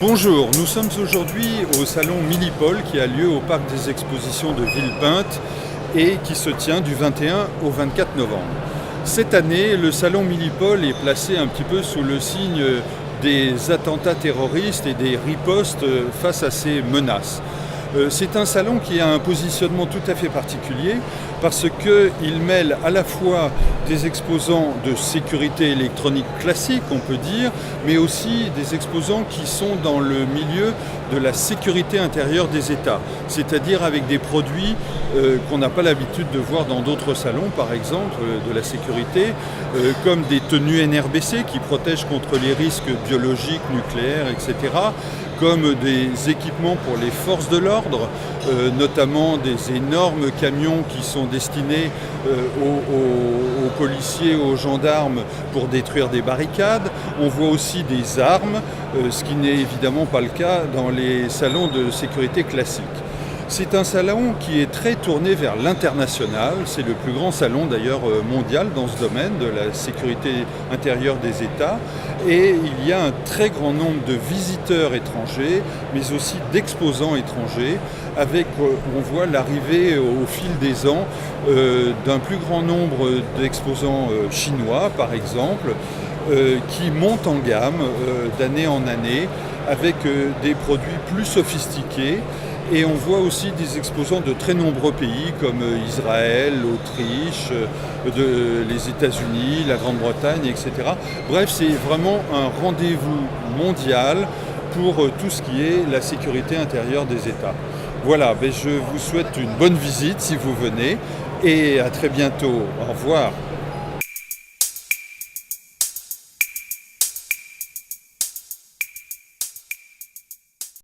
Bonjour, nous sommes aujourd'hui au salon Milipol qui a lieu au parc des expositions de Villepinte et qui se tient du 21 au 24 novembre. Cette année, le salon Milipol est placé un petit peu sous le signe des attentats terroristes et des ripostes face à ces menaces. C'est un salon qui a un positionnement tout à fait particulier parce qu'il mêle à la fois des exposants de sécurité électronique classique, on peut dire, mais aussi des exposants qui sont dans le milieu de la sécurité intérieure des États, c'est-à-dire avec des produits qu'on n'a pas l'habitude de voir dans d'autres salons, par exemple, de la sécurité, comme des tenues NRBC qui protègent contre les risques biologiques, nucléaires, etc., comme des équipements pour les forces de l'ordre, notamment des énormes camions qui sont destinés aux policiers, aux gendarmes pour détruire des barricades. On voit aussi des armes, ce qui n'est évidemment pas le cas dans les salons de sécurité classiques. C'est un salon qui est très tourné vers l'international. C'est le plus grand salon d'ailleurs mondial dans ce domaine de la sécurité intérieure des États. Et il y a un très grand nombre de visiteurs étrangers, mais aussi d'exposants étrangers, avec, on voit l'arrivée au fil des ans d'un plus grand nombre d'exposants chinois, par exemple, qui montent en gamme d'année en année avec des produits plus sophistiqués. Et on voit aussi des exposants de très nombreux pays comme Israël, l'Autriche, les États-Unis, la Grande-Bretagne, etc. Bref, c'est vraiment un rendez-vous mondial pour tout ce qui est la sécurité intérieure des États. Voilà, je vous souhaite une bonne visite si vous venez et à très bientôt. Au revoir.